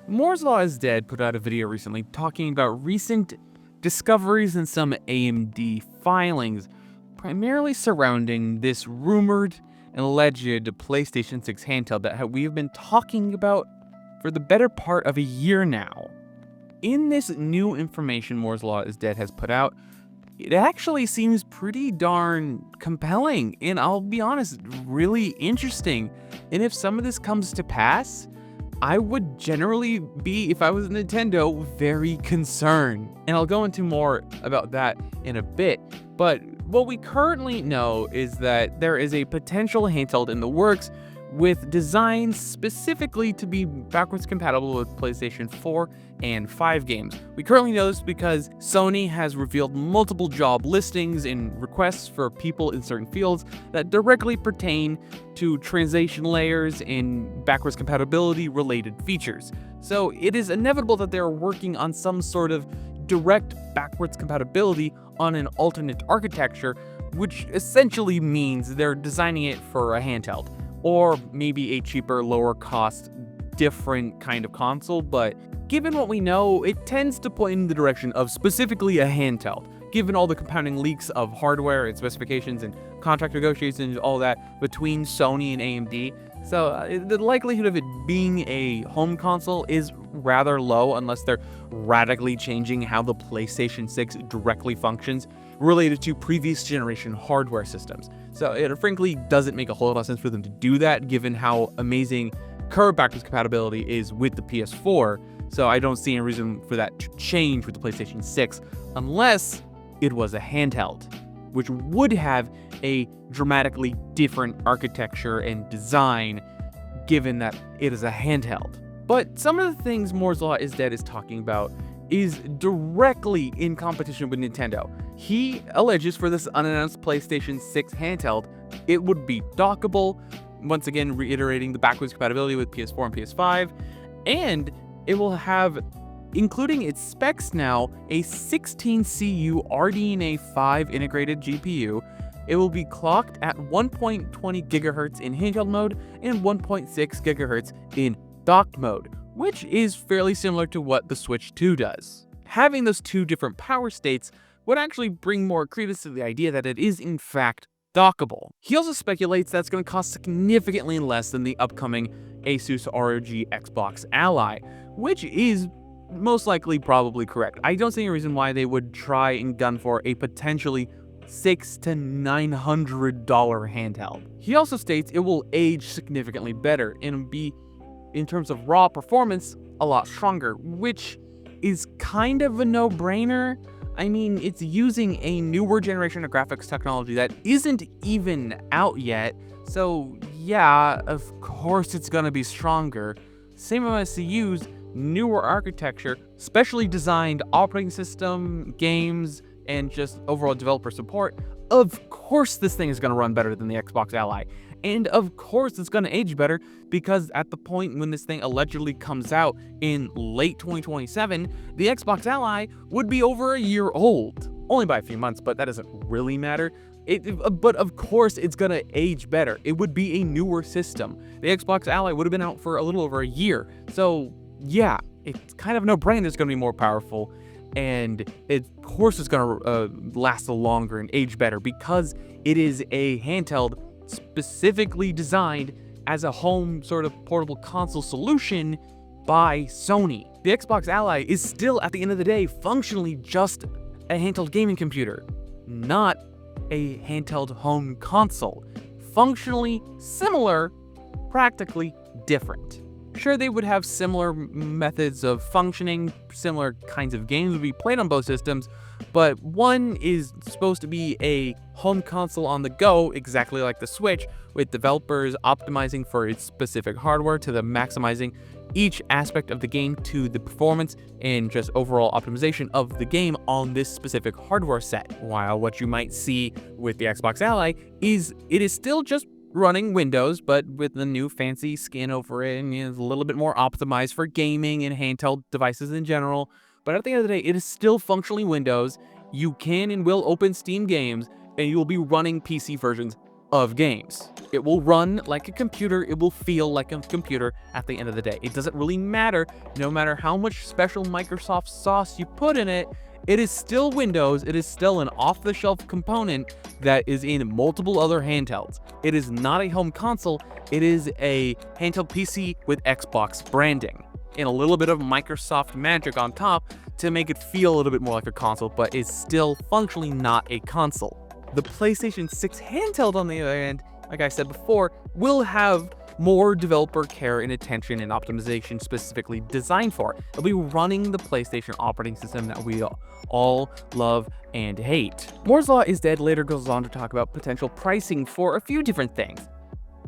Moore's Law is Dead put out a video recently talking about recent discoveries in some AMD filings, primarily surrounding this rumored and alleged PlayStation 6 handheld that we have been talking about for the better part of a year now. In this new information Moore's Law is Dead has put out, it actually seems pretty darn compelling, and I'll be honest, really interesting. And if some of this comes to pass, I would generally be, if I was Nintendo, very concerned. And I'll go into more about that in a bit. But what we currently know is that there is a potential handheld in the works with designs specifically to be backwards compatible with PlayStation 4 and 5 games. We currently know this because Sony has revealed multiple job listings and requests for people in certain fields that directly pertain to translation layers and backwards compatibility related features. So it is inevitable that they're working on some sort of direct backwards compatibility on an alternate architecture, which essentially means they're designing it for a handheld, or maybe a cheaper, lower cost, different kind of console. But given what we know, it tends to point in the direction of specifically a handheld, given all the compounding leaks of hardware and specifications and contract negotiations, all that between Sony and AMD. So the likelihood of it being a home console is rather low unless they're radically changing how the PlayStation 6 directly functions related to previous generation hardware systems. So it frankly doesn't make a whole lot of sense for them to do that, given how amazing current backwards compatibility is with the PS4. So I don't see any reason for that to change with the PlayStation 6 unless it was a handheld, which would have a dramatically different architecture and design given that it is a handheld. But some of the things Moore's Law is Dead is talking about is directly in competition with Nintendo. He alleges for this unannounced PlayStation 6 handheld, it would be dockable, once again reiterating the backwards compatibility with PS4 and PS5, and it will have, including its specs now, a 16CU RDNA 5 integrated GPU. It will be clocked at 1.20 GHz in handheld mode and 1.6 GHz in docked mode, which is fairly similar to what the Switch 2 does. Having those two different power states would actually bring more credence to the idea that it is in fact dockable. He also speculates that's going to cost significantly less than the upcoming Asus ROG Xbox Ally, which is most likely probably correct. I don't see any reason why they would try and gun for a potentially $600 to $900 handheld. He also states it will age significantly better and be, in terms of raw performance, a lot stronger, which is kind of a no-brainer. I mean, it's using a newer generation of graphics technology that isn't even out yet, so yeah, of course it's gonna be stronger. Same MSCUs, newer architecture, specially designed operating system, games, and just overall developer support. Of course this thing is gonna run better than the Xbox Ally. And of course it's going to age better, because at the point when this thing allegedly comes out in late 2027, the Xbox Ally would be over a year old. Only by a few months, but that doesn't really matter. But of course it's going to age better. It would be a newer system. The Xbox Ally would have been out for a little over a year. So yeah, it's kind of no-brainer it's going to be more powerful. And of course it's going to last longer and age better, because it is a handheld specifically designed as a home sort of portable console solution by Sony. The Xbox Ally is still, at the end of the day, functionally just a handheld gaming computer, not a handheld home console. Functionally similar, practically different. Sure, they would have similar methods of functioning, similar kinds of games would be played on both systems, but one is supposed to be a home console on the go, exactly like the Switch, with developers optimizing for its specific hardware to the maximizing each aspect of the game to the performance and just overall optimization of the game on this specific hardware set. While what you might see with the Xbox Ally is it is still just running Windows, but with the new fancy skin over it, and it's a little bit more optimized for gaming and handheld devices in general. But at the end of the day, it is still functionally Windows. You can and will open Steam games, and you will be running PC versions of games. It will run like a computer, it will feel like a computer at the end of the day. It doesn't really matter, no matter how much special Microsoft sauce you put in it, it is still Windows, it is still an off-the-shelf component that is in multiple other handhelds. It is not a home console, it is a handheld PC with Xbox branding, and a little bit of Microsoft magic on top to make it feel a little bit more like a console, but is still functionally not a console. The PlayStation 6 handheld, on the other hand, like I said before, will have more developer care and attention and optimization specifically designed for it. It'll be running the PlayStation operating system that we all love and hate. Moore's Law is Dead later goes on to talk about potential pricing for a few different things.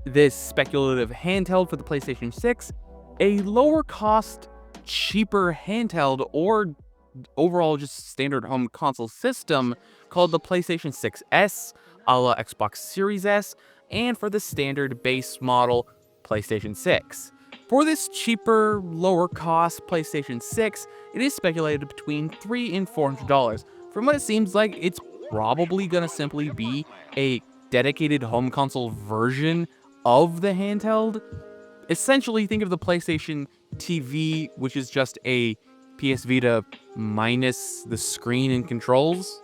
This speculative handheld for the PlayStation 6, a lower cost, cheaper handheld, or overall just standard home console system called the PlayStation 6S, a la Xbox Series S, and for the standard base model PlayStation 6. For this cheaper, lower cost PlayStation 6, it is speculated between $300 and $400. From what it seems like, it's probably gonna simply be a dedicated home console version of the handheld. Essentially, think of the PlayStation TV, which is just a PS Vita minus the screen and controls.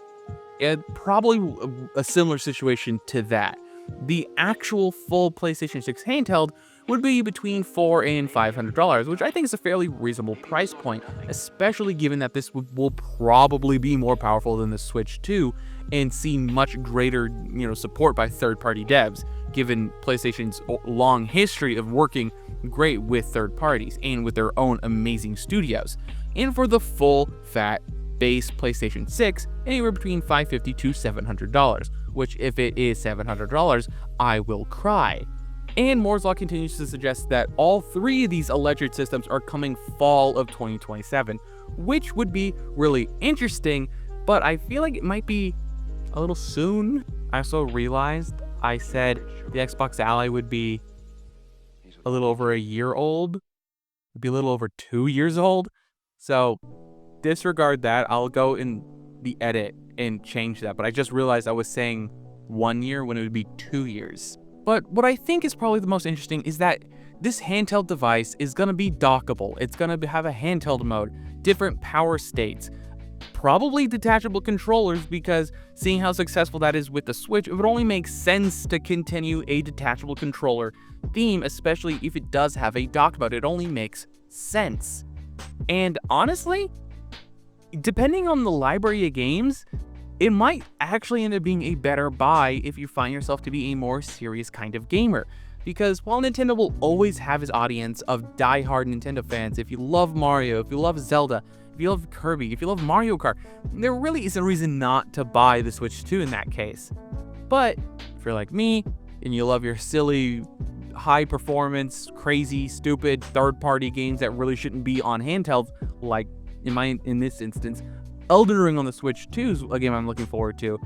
Probably a similar situation to that. The actual full PlayStation 6 handheld would be between $400 and $500, which I think is a fairly reasonable price point, especially given that this will probably be more powerful than the Switch 2 and see much greater, support by third-party devs, given PlayStation's long history of working great with third parties and with their own amazing studios. And for the full fat base PlayStation 6, anywhere between $550 to $700, which if it is $700, I will cry. And Moore's Law continues to suggest that all three of these alleged systems are coming fall of 2027, which would be really interesting, but I feel like it might be a little soon. I also realized I said the Xbox Ally would be a little over a year old, it'd be a little over 2 years old, so disregard that. I'll go in the edit and change that, but I just realized I was saying 1 year when it would be 2 years. But what I think is probably the most interesting is that this handheld device is going to be dockable. It's going to have a handheld mode, different power states, probably detachable controllers, because seeing how successful that is with the Switch, it would only make sense to continue a detachable controller theme, especially if it does have a dock mode. It only makes sense. And honestly, depending on the library of games, it might actually end up being a better buy if you find yourself to be a more serious kind of gamer. Because while Nintendo will always have its audience of die-hard Nintendo fans, if you love Mario, if you love Zelda, if you love Kirby, if you love Mario Kart, there really is a reason not to buy the Switch 2 in that case. But if you're like me, and you love your silly, high-performance, crazy, stupid, third-party games that really shouldn't be on handhelds, like in this instance, Elden Ring on the Switch 2 is a game I'm looking forward to.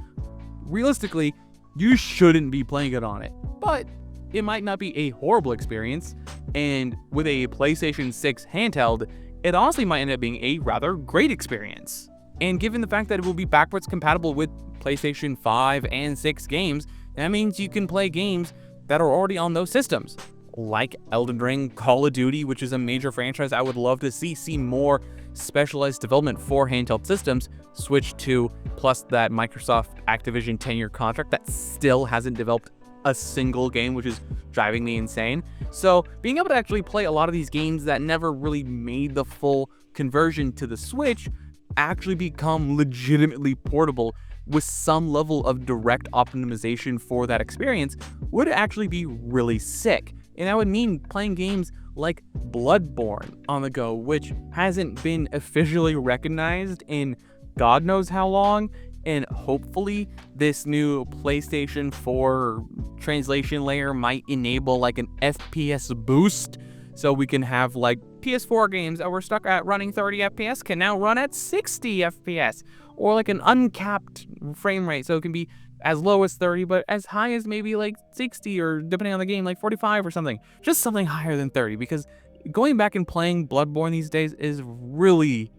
Realistically, you shouldn't be playing it on it, but it might not be a horrible experience, and with a PlayStation 6 handheld, it honestly might end up being a rather great experience. And given the fact that it will be backwards compatible with PlayStation 5 and 6 games, that means you can play games that are already on those systems, like Elden Ring, Call of Duty, which is a major franchise I would love to see more specialized development for handheld systems, Switch 2, plus that Microsoft Activision 10-year contract that still hasn't developed a single game, which is driving me insane. So being able to actually play a lot of these games that never really made the full conversion to the Switch actually become legitimately portable with some level of direct optimization for that experience would actually be really sick. And that would mean playing games like Bloodborne on the go, which hasn't been officially recognized in God knows how long, and hopefully this new PlayStation 4 translation layer might enable like an FPS boost, so we can have like PS4 games that were stuck at running 30 FPS can now run at 60 FPS, or like an uncapped frame rate, so it can be as low as 30, but as high as maybe like 60, or depending on the game, like 45 or something. Just something higher than 30, because going back and playing Bloodborne these days is really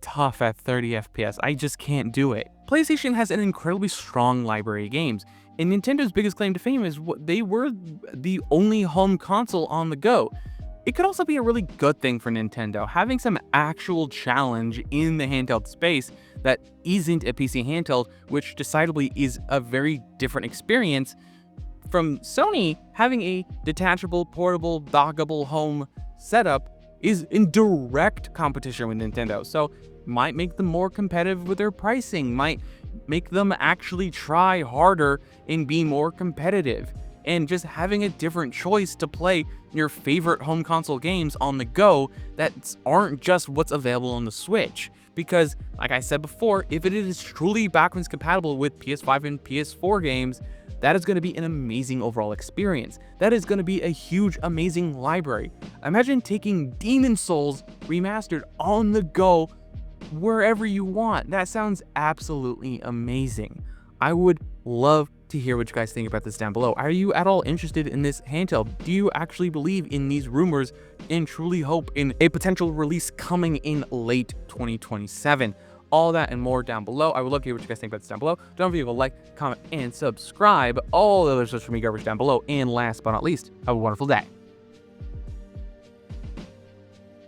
tough at 30 FPS. I just can't do it. PlayStation has an incredibly strong library of games, And Nintendo's biggest claim to fame is they were the only home console on the go. It could also be a really good thing for Nintendo, having some actual challenge in the handheld space that isn't a PC handheld, which decidedly is a very different experience from Sony. Having a detachable, portable, dockable home setup is in direct competition with Nintendo, so might make them more competitive with their pricing, might make them actually try harder and be more competitive. And just having a different choice to play your favorite home console games on the go that aren't just what's available on the Switch. Because, like I said before, if it is truly backwards compatible with PS5 and PS4 games, that is going to be an amazing overall experience. That is going to be a huge, amazing library. Imagine taking Demon Souls remastered on the go wherever you want. That sounds absolutely amazing. I would love to hear what you guys think about this down below. Are you at all interested in this handheld? Do you actually believe in these rumors and truly hope in a potential release coming in late 2027? All that and more down below. I would love to hear what you guys think about this down below. Don't forget to like, comment, and subscribe. All the other social media garbage down below. And last but not least, have a wonderful day.